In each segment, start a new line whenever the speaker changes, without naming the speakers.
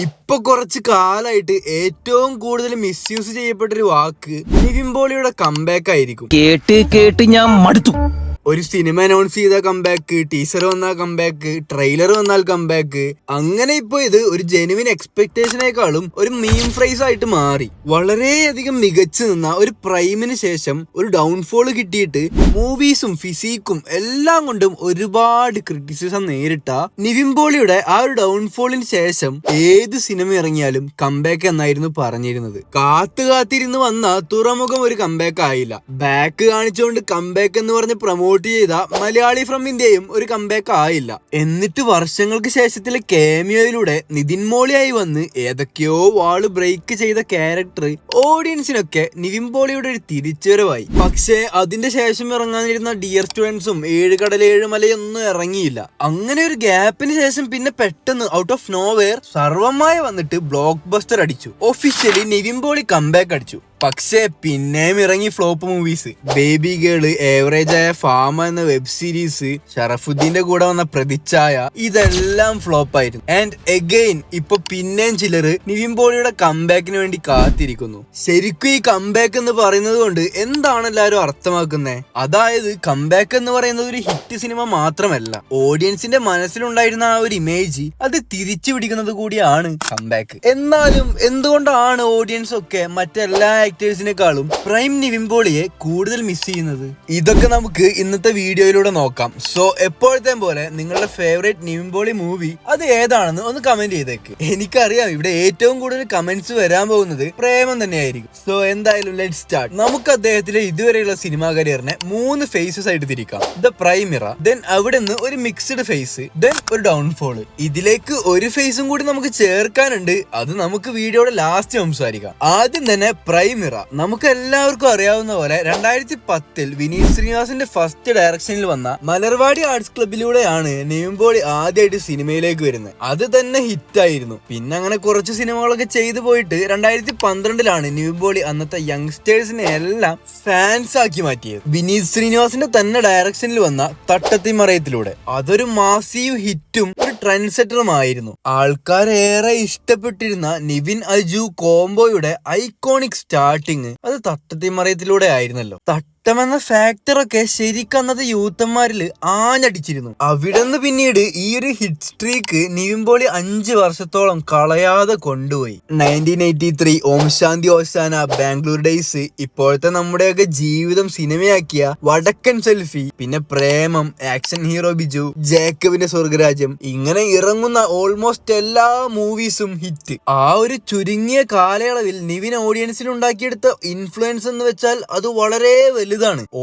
ഇപ്പൊ കുറച്ച് കാലായിട്ട് ഏറ്റവും കൂടുതൽ മിസ്യൂസ് ചെയ്യപ്പെട്ടൊരു വാക്ക് നിവിൻ പോളിയുടെ കംബാക്ക് ആയിരിക്കും.
കേട്ട് കേട്ട് ഞാൻ മടുത്തു.
ഒരു സിനിമ അനൗൺസ് ചെയ്ത കംബാക്ക്, ടീസർ വന്നാൽ കംബാക്ക്, ട്രെയിലർ വന്നാൽ കംബാക്ക്, അങ്ങനെ ഇപ്പൊ ഇത് ഒരു ജെനുവിൻ എക്സ്പെക്ടേഷനേക്കാളും ഒരു മീം ഫ്രൈസ് ആയിട്ട് മാറി. വളരെയധികം മികച്ചു നിന്ന ഒരു പ്രൈമിന് ശേഷം ഒരു ഡൗൺഫോൾ കിട്ടിയിട്ട് മൂവീസും ഫിസിക്കും എല്ലാം കൊണ്ടും ഒരുപാട് ക്രിറ്റിസിസം നേരിട്ട നിവിൻ പോളിയുടെ ആ ഒരു ഡൗൺഫോളിന് ശേഷം ഏത് സിനിമ ഇറങ്ങിയാലും കംബാക്ക് എന്നായിരുന്നു പറഞ്ഞിരുന്നത്. കാത്തിരുന്ന് വന്ന തുറമുഖം ഒരു കംബാക്ക് ആയില്ല. ബാക്ക് കാണിച്ചുകൊണ്ട് കംബാക്ക് എന്ന് പറഞ്ഞ് പ്രൊമോട്ട് ചെയ്ത മലയാളി ഫ്രം ഇന്ത്യയും ഒരു കംബാക്ക് ആയില്ല. എന്നിട്ട് വർഷങ്ങൾക്ക് ശേഷത്തിലെ കേമിയോയിലൂടെ നിതിൻ മോളിയായി വന്ന് ഏതൊക്കെയോ വാള് ബ്രേക്ക് ചെയ്ത ക്യാരക്ടർ ഓഡിയൻസിനൊക്കെ നിവിൻ പോളിയുടെ ഒരു തിരിച്ചുവരവായി. പക്ഷേ അതിന്റെ ശേഷം ഇറങ്ങാനിരുന്ന ഡിയർ സ്റ്റുഡൻസും ഏഴ് കടൽ ഏഴ് മലയൊന്നും ഇറങ്ങിയില്ല. അങ്ങനെ ഒരു ഗ്യാപ്പിന് ശേഷം പിന്നെ പെട്ടെന്ന് ഔട്ട് ഓഫ് നോവെയർ സർവമായ വന്നിട്ട് ബ്ലോക്ക് ബസ്റ്റർ അടിച്ചു. ഒഫീഷ്യലി നിവിൻ പോളി കംബാക്ക് അടിച്ചു. പക്ഷേ പിന്നെയും ഇറങ്ങി flop movies. Baby girl, average ആയ ഫാമ എന്ന വെബ് സീരീസ്, ഷറഫുദ്ദീന്റെ കൂടെ വന്ന പ്രതിച്ഛായ, ഇതെല്ലാം ഫ്ലോപ്പ് ആയിരുന്നു. ആൻഡ് എഗെയിൻ ഇപ്പൊ പിന്നെയും ചിലര് നിവിൻ പോളിയുടെ കംബാക്കിന് വേണ്ടി കാത്തിരിക്കുന്നു. ശരിക്കും ഈ കംബാക്ക് എന്ന് പറയുന്നത് കൊണ്ട് എന്താണ് എല്ലാവരും അർത്ഥമാക്കുന്നത്? അതായത് കംബാക്ക് എന്ന് പറയുന്നത് ഒരു ഹിറ്റ് സിനിമ മാത്രമല്ല, ഓഡിയൻസിന്റെ മനസ്സിലുണ്ടായിരുന്ന ആ ഒരു ഇമേജ് അത് തിരിച്ചു പിടിക്കുന്നത് കൂടിയാണ് കംബാക്ക്. എന്നാലും എന്തുകൊണ്ടാണ് ഓഡിയൻസ് ഒക്കെ മറ്റെല്ലാ ആക്ടേഴ്സിനെക്കാളും പ്രൈം നിവിൻ പോളിയെ കൂടുതൽ മിസ് ചെയ്യുന്നത്? ഇതൊക്കെ നമുക്ക് ഇന്നത്തെ വീഡിയോയിലൂടെ നോക്കാം. സോ എപ്പോഴത്തെ പോലെ നിങ്ങളുടെ ഫേവറേറ്റ് നിവിൻ പോളി മൂവി അത് ഏതാണെന്ന് ഒന്ന് കമന്റ് ചെയ്തേക്ക്. എനിക്കറിയാം ഇവിടെ ഏറ്റവും കൂടുതൽ കമന്റ്സ് വരാൻ പോകുന്നത് പ്രേമം തന്നെയായിരിക്കും. സോ എന്തായാലും ലെറ്റ്സ് സ്റ്റാർട്ട്. നമുക്ക് അദ്ദേഹത്തിന്റെ ഇതുവരെയുള്ള സിനിമാ കരിയറിനെ 3 ഫേസസ് ആയിട്ട് തിരിക്കാം. ദ പ്രൈം ഇറ, ദെൻ അവിടെ നിന്ന് ഒരു മിക്സ്ഡ് ഫേസ്, ദെൻ ഒരു ഡൗൺഫോൾ. ഇതിലേക്ക് ഒരു ഫേസും കൂടി നമുക്ക് ചേർക്കാനുണ്ട്. അത് നമുക്ക് വീഡിയോയുടെ ലാസ്റ്റ് സംസാരിക്കാം. ആദ്യം തന്നെ പ്രൈം ഇറ. നമുക്ക് എല്ലാവർക്കും അറിയാവുന്ന പോലെ 2010 വിനീത് ശ്രീനിവാസന്റെ ഫസ്റ്റ് ഡയറക്ഷനിൽ വന്ന മലർവാടി ആർട്സ് ക്ലബിലൂടെയാണ് നിവിൻ പോളി ആദ്യമായിട്ട് സിനിമയിലേക്ക് വരുന്നത്. അത് തന്നെ ഹിറ്റ് ആയിരുന്നു. പിന്നെ അങ്ങനെ കുറച്ച് സിനിമകളൊക്കെ ചെയ്തു പോയിട്ട് 2012 നിവിൻ പോളി അന്നത്തെ യങ്സ്റ്റേഴ്സിനെ എല്ലാം ഫാൻസ് ആക്കി മാറ്റിയത്. വിനീത് ശ്രീനിവാസന്റെ തന്നെ ഡയറക്ഷനിൽ വന്ന തട്ടത്തിമറയത്തിലൂടെ. അതൊരു മാസീവ് ഹിറ്റും ഒരു ട്രെൻഡ് സെറ്ററുമായിരുന്നു. ആൾക്കാരേറെ ഇഷ്ടപ്പെട്ടിരുന്ന നിവിൻ അജു കോംബോയുടെ ഐക്കോണിക് സ്റ്റാർട്ടിങ് അത് തട്ടത്തിമറയത്തിലൂടെ ആയിരുന്നല്ലോ. എന്ന ഫാക്ടറൊക്കെ ശരിക്കും അന്നത്തെ യൂത്തന്മാരിൽ ആഞ്ഞടിച്ചിരുന്നു. അവിടെ നിന്ന് പിന്നീട് ഈ ഒരു ഹിറ്റ് സ്ട്രീക്ക് നിവിൻ പോളി 5 വർഷത്തോളം കളയാതെ കൊണ്ടുപോയി. 1983 ഓം ശാന്തി ഓശാന, ബാംഗ്ലൂർ ഡേയ്സ്, ഇപ്പോഴത്തെ നമ്മുടെയൊക്കെ ജീവിതം സിനിമയാക്കിയ വടക്കൻ സെൽഫി, പിന്നെ പ്രേമം, ആക്ഷൻ ഹീറോ ബിജു, ജേക്കബിന്റെ സ്വർഗരാജ്യം, ഇങ്ങനെ ഇറങ്ങുന്ന ഓൾമോസ്റ്റ് എല്ലാ മൂവീസും ഹിറ്റ്. ആ ഒരു ചുരുങ്ങിയ കാലയളവിൽ നിവിൻ ഓഡിയൻസിന് ഉണ്ടാക്കിയെടുത്ത ഇൻഫ്ലുവൻസ് എന്ന് വെച്ചാൽ അത് വളരെ വലുതാണ്.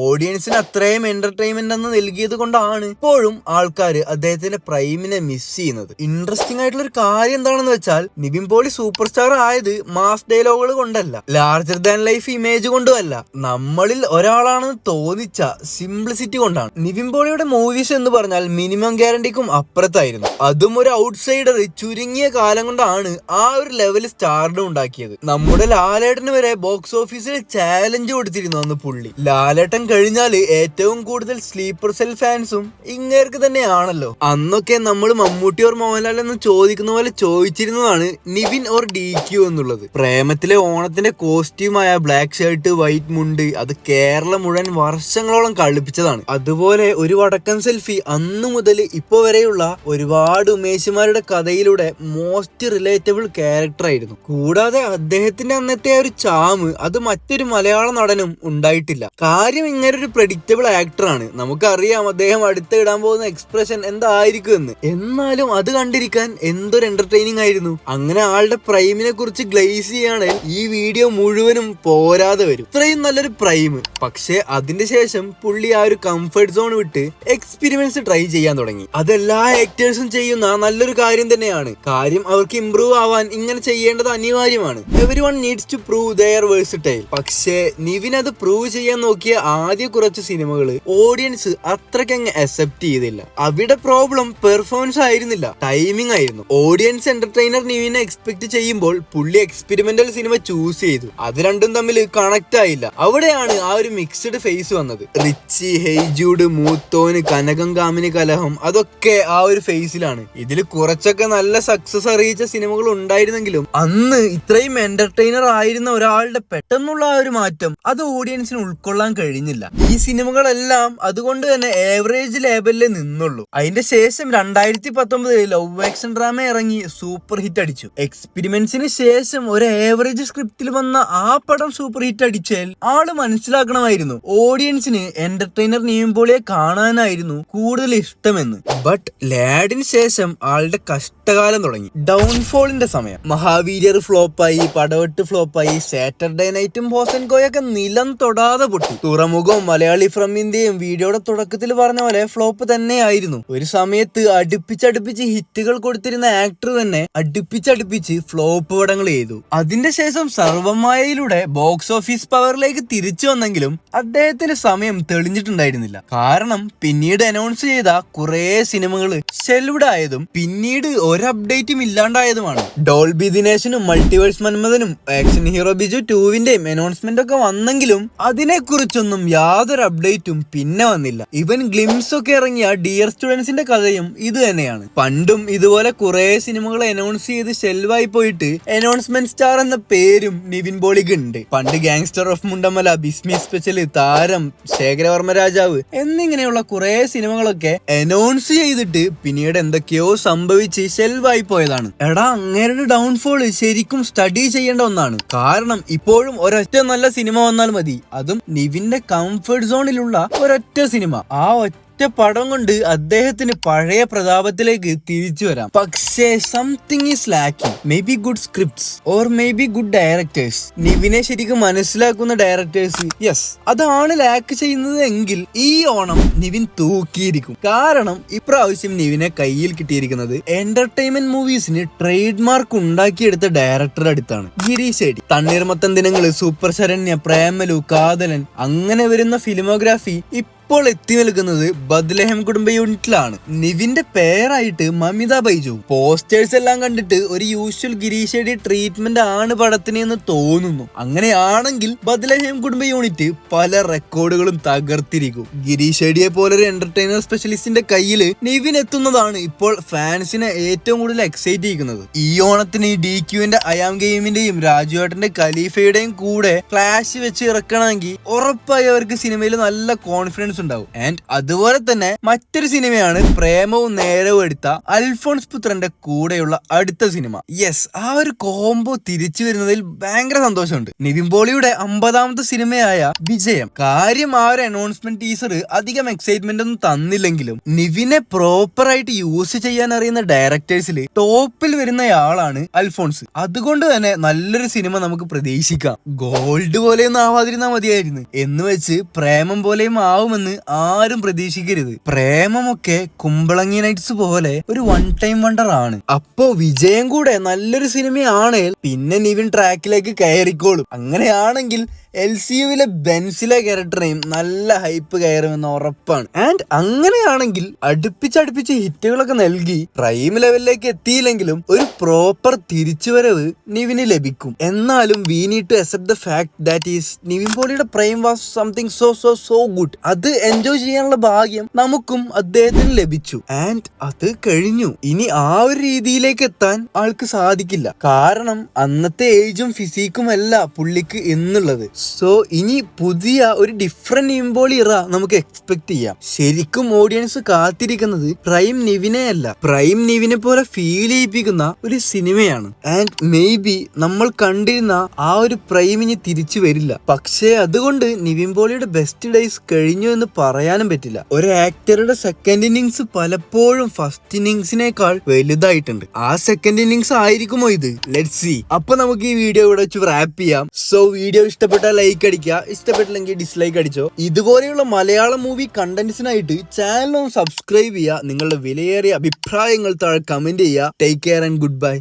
ഓഡിയൻസിന് അത്രയും എന്റർടൈൻമെന്റ് എന്ന് നൽകിയത് കൊണ്ടാണ് ഇപ്പോഴും ആൾക്കാർ അദ്ദേഹത്തിന്റെ പ്രൈമിനെ മിസ് ചെയ്യുന്നത്. ഇൻട്രസ്റ്റിംഗ് ആയിട്ടുള്ള ഒരു കാര്യം എന്താണെന്ന് വെച്ചാൽ നിവിൻ പോളി സൂപ്പർ സ്റ്റാർ ആയത് മാസ് ഡയലോഗുകൾ കൊണ്ടല്ല, ലാർജർ ദാൻ ലൈഫ് ഇമേജ് കൊണ്ടുമല്ല, നമ്മളിൽ ഒരാളാണെന്ന് തോന്നിച്ച സിംപ്ലിസിറ്റി കൊണ്ടാണ്. നിവിൻ പോളിയുടെ മൂവീസ് എന്ന് പറഞ്ഞാൽ മിനിമം ഗ്യാരണ്ടിക്കും അപ്പുറത്തായിരുന്നു. അതും ഒരു ഔട്ട്സൈഡർ ചുരുങ്ങിയ കാലം കൊണ്ടാണ് ആ ഒരു ലെവൽ സ്റ്റാർഡം ഉണ്ടാക്കിയത്. നമ്മുടെ ലാലേട്ടന് വരെ ബോക്സ് ഓഫീസിൽ ചാലഞ്ച് കൊടുത്തിരുന്നു അന്ന് പുള്ളി. ലാലേട്ടൻ കഴിഞ്ഞാല് ഏറ്റവും കൂടുതൽ സ്ലീപ്പർ സെൽ ഫാൻസും ഇങ്ങേർക്ക് തന്നെയാണല്ലോ. അന്നൊക്കെ നമ്മൾ മമ്മൂട്ടി ഓർ മോഹൻലാൽ എന്ന് ചോദിക്കുന്ന പോലെ ചോദിച്ചിരുന്നതാണ് നിവിൻ ഓർ DQ എന്നുള്ളത്. പ്രേമത്തിലെ ഓണത്തിന്റെ കോസ്റ്റ്യൂമായ ബ്ലാക്ക് ഷർട്ട് വൈറ്റ് മുണ്ട് അത് കേരളം മുഴുവൻ വർഷങ്ങളോളം കളിപ്പിച്ചതാണ്. അതുപോലെ ഒരു വടക്കൻ സെൽഫി അന്നു മുതൽ ഇപ്പൊ വരെയുള്ള ഒരുപാട് ഉമേഷുമാരുടെ കഥയിലൂടെ മോസ്റ്റ് റിലേറ്റബിൾ ക്യാരക്ടർ ആയിരുന്നു. കൂടാതെ അദ്ദേഹത്തിന്റെ അന്നത്തെ ഒരു ചാമ് അത് മറ്റൊരു മലയാള നടനും ഉണ്ടായിട്ടില്ല. കാര്യം ഇങ്ങനെ ഒരു പ്രഡിക്റ്റബിൾ ആക്ടറാണ്. നമുക്കറിയാം അദ്ദേഹം അടുത്ത് ഇടാൻ പോകുന്ന എക്സ്പ്രഷൻ എന്തായിരിക്കും എന്ന്. എന്നാലും അത് കണ്ടിരിക്കാൻ എന്തൊരു എന്റർടൈനിങ് ആയിരുന്നു. അങ്ങനെ ആളുടെ പ്രൈമിനെ കുറിച്ച് ഗ്ലേസ് ചെയ്യുകയാണെങ്കിൽ ഈ വീഡിയോ മുഴുവനും പോരാതെ വരും. ഇത്രയും നല്ലൊരു പ്രൈം. പക്ഷെ അതിന്റെ ശേഷം പുള്ളി ആ ഒരു കംഫർട്ട് സോൺ വിട്ട് എക്സ്പെരിമെന്റ്സ് ട്രൈ ചെയ്യാൻ തുടങ്ങി. അതെല്ലാ ആക്ടേഴ്സും ചെയ്യുന്ന നല്ലൊരു കാര്യം തന്നെയാണ്. കാര്യം അവർക്ക് ഇംപ്രൂവ് ആവാൻ ഇങ്ങനെ ചെയ്യേണ്ടത് അനിവാര്യമാണ്. Everyone needs to prove their versatile. പക്ഷേ നിവിൻ അത് പ്രൂവ് ചെയ്യാൻ നോക്കി ഇറക്കിയ ആദ്യ കുറച്ച് സിനിമകൾ ഓഡിയൻസ് അത്രയ്ക്കങ്ങ് അക്സെപ്റ്റ് ചെയ്തില്ല. അവിടെ പ്രോബ്ലം പെർഫോമൻസ് ആയിരുന്നില്ല, ടൈമിംഗ് ആയിരുന്നു. ഓഡിയൻസ് എന്റർടൈനർ നിവിനെ എക്സ്പെക്ട് ചെയ്യുമ്പോൾ പുള്ളി എക്സ്പെരിമെന്റൽ സിനിമ ചൂസ് ചെയ്തു. അത് രണ്ടും തമ്മിൽ കണക്ട് ആയില്ല. അവിടെയാണ് ആ ഒരു മിക്സ്ഡ് ഫേസ് വന്നത്. റിച്ചി, ഹെയ്ജൂഡ്, മൂത്തോന്, കനകം കാമിനി കലഹം അതൊക്കെ ആ ഒരു ഫേസിലാണ്. ഇതിൽ കുറച്ചൊക്കെ നല്ല സക്സസ് അറിയിച്ച സിനിമകൾ ഉണ്ടായിരുന്നെങ്കിലും അന്ന് ഇത്രയും എന്റർടൈനർ ആയിരുന്ന ഒരാളുടെ പെട്ടെന്നുള്ള ആ ഒരു മാറ്റം അത് ഓഡിയൻസിന് ഉൾക്കൊള്ളാൻ കഴിഞ്ഞില്ല. ഈ സിനിമകളെല്ലാം അതുകൊണ്ട് തന്നെ ഏവറേജ് ലെവലിൽ നിന്നുള്ളൂ. അതിന്റെ ശേഷം 2019 ലവ് ആക്ഷൻ ഡ്രാമ ഇറങ്ങി സൂപ്പർ ഹിറ്റ് അടിച്ചു. എക്സ്പെരിമെന്റ്സിന് ശേഷം ഒരു ഏവറേജ് സ്ക്രിപ്റ്റിൽ വന്ന ആ പടം സൂപ്പർ ഹിറ്റ് അടിച്ചാൽ ആള് മനസ്സിലാക്കണമായിരുന്നു ഓഡിയൻസിന് എന്റർടൈനർ നിവിൻപോളിയെ കാണാനായിരുന്നു കൂടുതൽ ഇഷ്ടമെന്ന്. ബട്ട് ലാഡിന് ശേഷം ആളുടെ കഷ്ടകാലം തുടങ്ങി. ഡൗൺഫോളിന്റെ സമയം. മഹാവീര്യർ ഫ്ലോപ്പായി, പടവെട്ട് ഫ്ലോപ്പായി, സാറ്റർഡേ നൈറ്റും ബോസൻകോയൊക്കെ നിലം തൊടാതെ പൊട്ടി. തുറമുഖവും മലയാളി ഫ്രം ഇന്ത്യയും വീഡിയോയുടെ തുടക്കത്തിൽ പറഞ്ഞ പോലെ ഫ്ലോപ്പ് തന്നെയായിരുന്നു. ഒരു സമയത്ത് അടുപ്പിച്ചടുപ്പിച്ച് ഹിറ്റുകൾ കൊടുത്തിരുന്ന ആക്ടർ തന്നെ അടുപ്പിച്ചടുപ്പിച്ച് ഫ്ലോപ്പ് പടങ്ങൾ ചെയ്തു. അതിന്റെ ശേഷം സർവമായയിലൂടെ ബോക്സ് ഓഫീസ് പവറിലേക്ക് തിരിച്ചു വന്നെങ്കിലും അദ്ദേഹത്തിന് സമയം തെളിഞ്ഞിട്ടുണ്ടായിരുന്നില്ല. കാരണം പിന്നീട് അനൗൺസ് ചെയ്ത കുറെ സിനിമകൾ ഷെൽവ്ഡ് ആയതും പിന്നീട് ഒരു അപ്ഡേറ്റും ഇല്ലാണ്ടായതുമാണ്. ഡോൾബി ദിനേശനും മൾട്ടിവേഴ്സ് മന്മഥനും ആക്ഷൻ ഹീറോ ബിജു 2വിന്റെയും അനൗൺസ്മെന്റ് ഒക്കെ വന്നെങ്കിലും അതിനെക്കുറിച്ചൊന്നും യാതൊരു അപ്ഡേറ്റും പിന്നെ വന്നില്ല. ഇവൻ ഗ്ലിംസ് ഒക്കെ ഇറങ്ങിയ ഡിയർ സ്റ്റുഡൻസിന്റെ കഥയും ഇത് തന്നെയാണ്. പണ്ടും ഇതുപോലെ കുറെ സിനിമകൾ അനൗൺസ് ചെയ്ത് ഷെൽവായി പോയിട്ട് അനൗൺസ്മെന്റ് സ്റ്റാർ എന്ന പേരും നിവിൻ പോളിക്ക് ഉണ്ട്. പണ്ട് ഗാങ്സ്റ്റർ ഓഫ് മുണ്ടമല, ബിസ്മി സ്പെഷ്യൽ, താരം, ശേഖരവർമ്മ രാജാവ് എന്നിങ്ങനെയുള്ള കുറെ സിനിമകളൊക്കെ അനൗൺസ് ചെയ്തിട്ട് പിന്നീട് എന്തൊക്കെയോ സംഭവിച്ച് ഷെൽവായി പോയതാണ്. എടാ, അങ്ങേരുടെ ഡൗൺഫോള് ശരിക്കും സ്റ്റഡി ചെയ്യേണ്ട ഒന്നാണ്. കാരണം ഇപ്പോഴും ഒരൊറ്റ നല്ല സിനിമ വന്നാൽ മതി, അതും നിവിന്റെ കംഫർട്ട് സോണിലുള്ള ഒരൊറ്റ സിനിമ. ആ ഒറ്റ പടം കൊണ്ട് അദ്ദേഹത്തിന് പഴയ പ്രതാപത്തിലേക്ക് തിരിച്ചു വരാം. പക്ഷേ something is lacking. May be good scripts or may be good directors. നിവിനെ ശരിക്കും മനസ്സിലാക്കുന്ന ഡയറക്ടേഴ്സ്, യെസ്, അതാണ് ലാക്ക് ചെയ്യുന്നത് എങ്കിൽ ഈ ഓണം നിവിൻ തൂക്കിയിരിക്കും. കാരണം ഇപ്രാവശ്യം നിവിനെ കയ്യിൽ കിട്ടിയിരിക്കുന്നത് എന്റർടൈൻമെന്റ് മൂവീസിന് ട്രേഡ് മാർക്ക് ഉണ്ടാക്കിയെടുത്ത ഡയറക്ടറുടെ അടുത്താണ്. ഗിരീഷ് ഷെഡി. തണ്ണീർമത്തൻ ദിനങ്ങള്, സൂപ്പർ ശരണ്യ, പ്രേമലു, കാതലൻ, അങ്ങനെ വരുന്ന ഫിലിമോഗ്രാഫി ഇപ്പോൾ എത്തി നിൽക്കുന്നത് ബദ്ലഹേം കുടുംബ യൂണിറ്റിലാണ്. നിവിന്റെ പേരായിട്ട് മമിത ബൈജു. പോസ്റ്റേഴ്സ് എല്ലാം കണ്ടിട്ട് ഒരു യൂഷ്വൽ ഗിരീഷ് ഷെഡി ട്രീറ്റ്മെന്റ് ആണ് പടത്തിന് എന്ന് തോന്നുന്നു. അങ്ങനെയാണെങ്കിൽ ബദ്ലഹേം കുടുംബ യൂണിറ്റ് പല റെക്കോർഡുകളും തകർത്തിരിക്കും. ഗിരീഷ് ഷെഡിയെ പോലൊരു എന്റർടൈനർ സ്പെഷ്യലിസ്റ്റിന്റെ കയ്യിൽ നിവിൻ എത്തുന്നതാണ് ഇപ്പോൾ ഫാൻസിനെ ഏറ്റവും കൂടുതൽ എക്സൈറ്റ് ചെയ്യുന്നത്. ഈ ഓണത്തിന് DQന്റെ അയാം ഗെയിമിന്റെയും രാജുവേട്ടന്റെ ഖലീഫയുടെയും കൂടെ ക്ലാഷ് വെച്ച് ഇറക്കണമെങ്കിൽ ഉറപ്പായി അവർക്ക് സിനിമയിൽ നല്ല കോൺഫിഡൻസ് ഉണ്ടാവും. ആൻഡ് അതുപോലെ തന്നെ മറ്റൊരു സിനിമയാണ് പ്രേമവും നേരവും എടുത്ത അൽഫോൺസ് പുത്രന്റെ കൂടെയുള്ള അടുത്ത സിനിമ. യെസ്, ആ ഒരു കോംബോ തിരിച്ചു വരുന്നതിൽ ഭയങ്കര സന്തോഷമുണ്ട്. നിവിൻ പോളിയുടെ 50ാമത്തെ സിനിമയായ വിജയം. കാര്യം ആ ഒരു അനൗൺസ്മെന്റ് ടീസർ അധികം എക്സൈറ്റ്മെന്റ് ഒന്നും തന്നില്ലെങ്കിലും നിവിനെ പ്രോപ്പർ ആയിട്ട് യൂസ് ചെയ്യാൻ അറിയുന്ന ഡയറക്ടേഴ്സിൽ ടോപ്പിൽ വരുന്നയാളാണ് അൽഫോൺസ്. അതുകൊണ്ട് തന്നെ നല്ലൊരു സിനിമ നമുക്ക് പ്രതീക്ഷിക്കാം. ഗോൾഡ് പോലെയൊന്നും ആവാതിരുന്നാൽ മതിയായിരുന്നു എന്ന് വെച്ച് പ്രേമം പോലെയും ആവുമെന്ന് ആരും പ്രതീക്ഷിക്കരുത്. പ്രേമമൊക്കെ കുമ്പളങ്ങി നൈറ്റ്സ് പോലെ ഒരു വൺ ടൈം വണ്ടർ ആണ്. അപ്പോ വിജയം കൂടെ നല്ലൊരു സിനിമയാണെങ്കിൽ പിന്നെ നിവിൻ ട്രാക്കിലേക്ക് കയറിക്കോളും. അങ്ങനെയാണെങ്കിൽ LCUവിലെ ബെൻസിലെ ക്യാരക്ടറിനെയും നല്ല ഹൈപ്പ് കയറുമെന്ന് ഉറപ്പാണ്. ആൻഡ് അങ്ങനെയാണെങ്കിൽ അടുപ്പിച്ചടുപ്പിച്ച് ഹിറ്റുകളൊക്കെ നൽകി പ്രൈം ലെവലിലേക്ക് എത്തിയില്ലെങ്കിലും ഒരു പ്രോപ്പർ തിരിച്ചുവരവ് നിവിന് ലഭിക്കും. എന്നാലും we need to accept the fact that is Nivin പോളിയുടെ prime was something so good. അത് എൻജോയ് ചെയ്യാനുള്ള ഭാഗ്യം നമുക്കും അദ്ദേഹത്തിന് ലഭിച്ചു. ആൻഡ് അത് കഴിഞ്ഞു. ഇനി ആ ഒരു രീതിയിലേക്ക് എത്താൻ ആൾക്ക് സാധിക്കില്ല. കാരണം അന്നത്തെ ഏജും ഫിസിക്കും അല്ല പുള്ളിക്ക് എന്നുള്ളത്. സോ ഇനി പുതിയ ഒരു ഡിഫറെന്റ് നിവിൻ പോളി ഇറ നമുക്ക് എക്സ്പെക്ട് ചെയ്യാം. ശരിക്കും ഓഡിയൻസ് കാത്തിരിക്കുന്നത് പ്രൈം നിവിനെ അല്ല, പ്രൈം നിവിനെ പോലെ ഫീൽ ചെയ്യിപ്പിക്കുന്ന ഒരു സിനിമയാണ്. ആൻഡ് മേ ബി നമ്മൾ കണ്ടിരുന്ന ആ ഒരു പ്രൈം ഇനി തിരിച്ചു വരില്ല. പക്ഷേ അതുകൊണ്ട് നിവിൻ പോളിയുടെ ബെസ്റ്റ് ഡേയ്സ് കഴിഞ്ഞു എന്ന് പറയാനും പറ്റില്ല. ഒരു ആക്ടറുടെ സെക്കൻഡ് ഇന്നിങ്സ് പലപ്പോഴും ഫസ്റ്റ് ഇന്നിങ്സിനേക്കാൾ വലുതായിട്ടുണ്ട്. ആ സെക്കൻഡ് ഇന്നിങ്സ് ആയിരിക്കുമോ ഇത്? Let's see. അപ്പൊ നമുക്ക് ഈ വീഡിയോ ഇവിടെ വെച്ച് റാപ്പ് ചെയ്യാം. സോ വീഡിയോ ഇഷ്ടപ്പെട്ടാൽ ലൈക്ക് അടിക്കുക, ഇഷ്ടപ്പെട്ടില്ലെങ്കിൽ ഡിസ്ലൈക്ക് അടിച്ചോ. ഇതുപോലെയുള്ള മലയാളം മൂവി കണ്ടന്റ്സിനായിട്ട് ചാനൽ ഒന്ന് സബ്സ്ക്രൈബ് ചെയ്യുക. നിങ്ങളുടെ വിലയേറിയ അഭിപ്രായങ്ങൾ താഴെ കമന്റ് ചെയ്യുക. Take care and good bye.